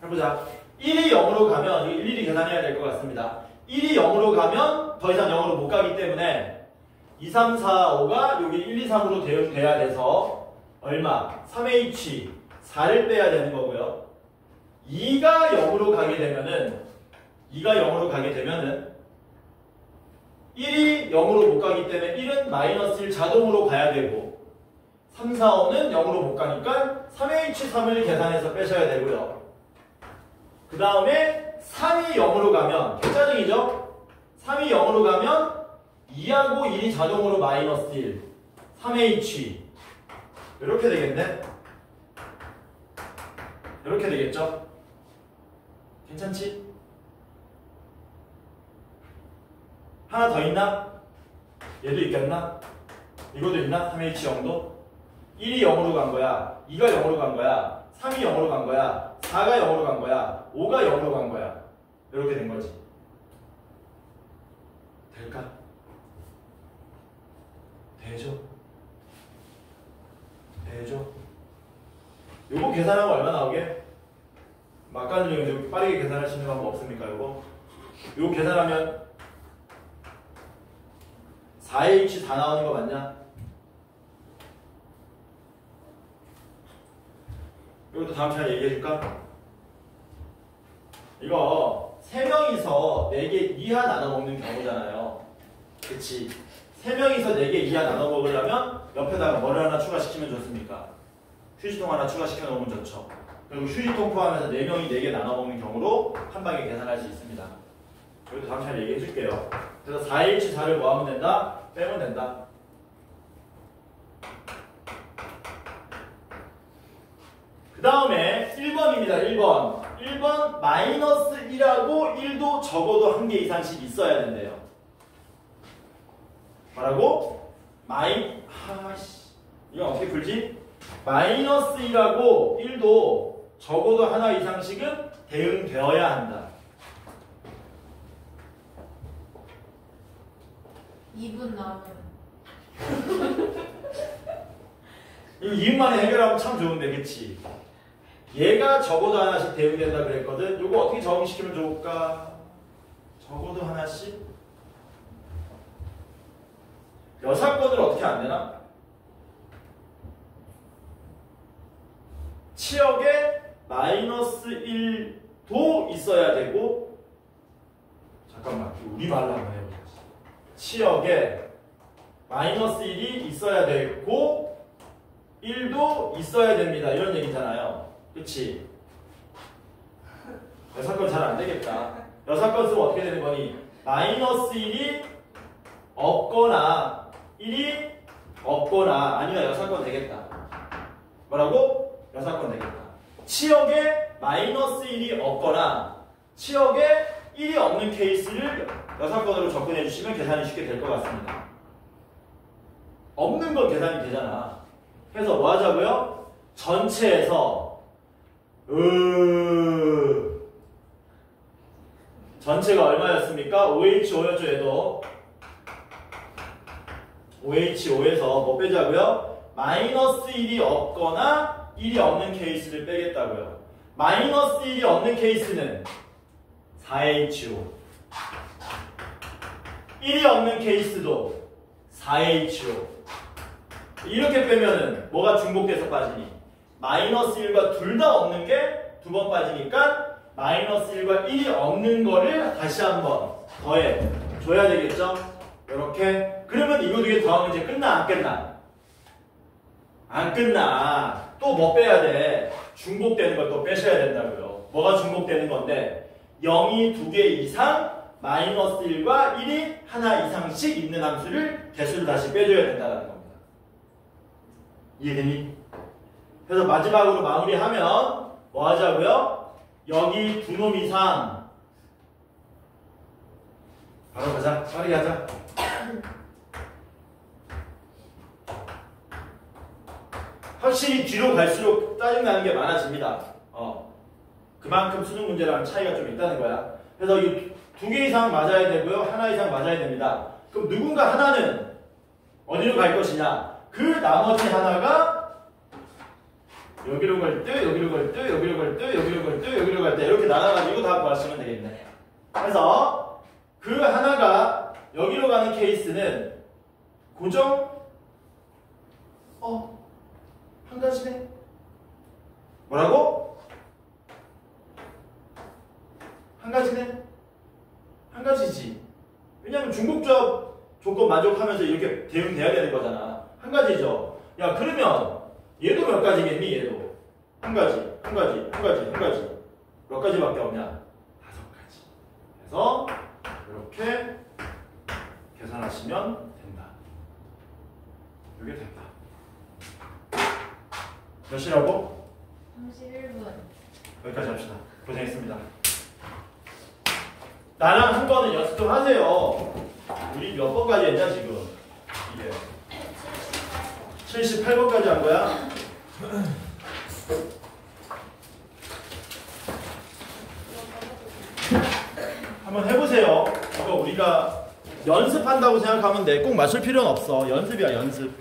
해보자. 1이 0으로 가면 이거 일일이 계산해야 될 것 같습니다. 1이 0으로 가면 더 이상 0으로 못 가기 때문에 2, 3, 4, 5가 여기 1, 2, 3으로 돼야 돼서 얼마? 3H 4를 빼야 되는 거고요. 2가 0으로 가게 되면은 1이 0으로 못 가기 때문에 1은 마이너스 1 자동으로 가야 되고 3, 4, 5는 0으로 못 가니까 3H3을 계산해서 빼셔야 되고요. 그 다음에 3이 0으로 가면 개짜증이죠? 3이 0으로 가면 2하고 1이 자동으로 마이너스 1 3H 이렇게 되겠네? 이렇게 되겠죠? 괜찮지? 하나 더 있나? 얘도 있겠나? 이것도 있나? 3H 0도? 1이 0으로 간 거야. 2가 0으로 간 거야. 3이 0으로 간 거야. 4가 0으로 간 거야. 5가 0으로 간 거야. 이렇게 된 거지. 될까? 되죠? 되죠? 요거 계산하면 얼마 나오게? 막가는 중에 빠르게 계산할 수 있는 방법 없습니까? 요거 계산하면 4H 4 나오는 거 맞냐? 이것도 다음 시간에 얘기해줄까? 이거 3명이서 4개 이하 나눠 먹는 경우잖아요. 그치? 3명이서 4개 이하 나눠 먹으려면 옆에다가 뭐를 하나 추가시키면 좋습니까? 휴지통 하나 추가시켜 놓으면 좋죠. 그리고 휴지통 포함해서 4명이 4개 나눠 먹는 경우로 한 방에 계산할 수 있습니다. 여기도 다음 시간에 얘기해 줄게요. 그래서 4H4를 뭐 하면 된다? 빼면 된다. 그 다음에 1번입니다. 1번 마이너스 1하고 1도 적어도 한 개 이상씩 있어야 된대요. 뭐라고? 이건 어떻게 풀지? 마이너스 1하고 1도 적어도 하나 이상씩은 대응되어야 한다. 2분 남은. 이거 2분만에 해결하면 참 좋은데, 그치? 얘가 적어도 하나씩 대응된다 그랬거든. 이거 어떻게 적응시키면 좋을까? 적어도 하나씩? 여사건을 어떻게 안 되나? 치역에 마이너스 1도 있어야 되고, 잠깐만, 우리말로 한번 해보자. 치역에 마이너스 1이 있어야 되고 1도 있어야 됩니다. 이런 얘기잖아요. 그치? 여사건 잘 안 되겠다. 여사건 쓰면 어떻게 되는 거니? 마이너스 1이 없거나 1이 없거나 아니면 여사건 되겠다. 뭐라고? 여사건 되겠다. 치역에 마이너스 1이 없거나 치역에 1이 없는 케이스를 여사건으로 접근해 주시면 계산이 쉽게 될 것 같습니다. 없는 건 계산이 되잖아. 그래서 뭐 하자고요? 전체에서 전체가 얼마였습니까? OH5였죠. 얘도 OH5에서 뭐 빼자고요? 마이너스 1이 없거나 1이 없는 케이스를 빼겠다고요. 마이너스 1이 없는 케이스는 4H5 1이 없는 케이스도 4H5 이렇게 빼면은 뭐가 중복돼서 빠지니? 마이너스 1과 둘 다 없는 게 두 번 빠지니까 마이너스 1과 1이 없는 거를 다시 한번 더해 줘야 되겠죠? 이렇게. 그러면 이거 두 개 더하면 이제 끝나? 안 끝나? 안 끝나. 또 뭐 빼야 돼? 중복되는 걸 또 빼셔야 된다고요. 뭐가 중복되는 건데 0이 2개 이상 마이너스 1과 1이 하나 이상씩 있는 함수를 개수를 다시 빼줘야 된다는 겁니다. 이해되니? 그래서 마지막으로 마무리하면 뭐 하자고요? 여기 두 놈 이상 바로 가자. 빠르게 하자. 확실히 뒤로 갈수록 짜증나는 게 많아집니다. 그만큼 수능 문제랑 차이가 좀 있다는 거야. 그래서 이 2개 이상 맞아야 되고요. 하나 이상 맞아야 됩니다. 그럼 누군가 하나는 어디로 갈 것이냐? 그 나머지 하나가 여기로 갈 때, 여기로 갈 때, 여기로 갈 때, 여기로 갈 때, 여기로 갈 때 이렇게 나눠가지고 다 구하시면 되겠네. 그래서 그 하나가 여기로 가는 케이스는 고정? 한 가지네. 뭐라고? 한 가지네? 한 가지지. 왜냐면 중복조합 조건 만족하면서 이렇게 대응돼야 되는 거잖아. 한 가지죠. 야, 그러면 얘도 몇 가지겠니? 얘도. 한 가지, 한 가지, 한 가지, 한 가지. 몇 가지밖에 없냐? 5가지. 그래서 이렇게 계산하시면 된다. 이게 된다. 몇 시라고? 31분. 여기까지 합시다. 고생했습니다. 나랑 한 거는 연습 좀 하세요. 우리 몇 번까지 했냐 지금? 이게 78번까지 한 거야? 한번 해보세요. 이거 우리가 연습한다고 생각하면 돼. 꼭 맞출 필요는 없어. 연습이야, 연습.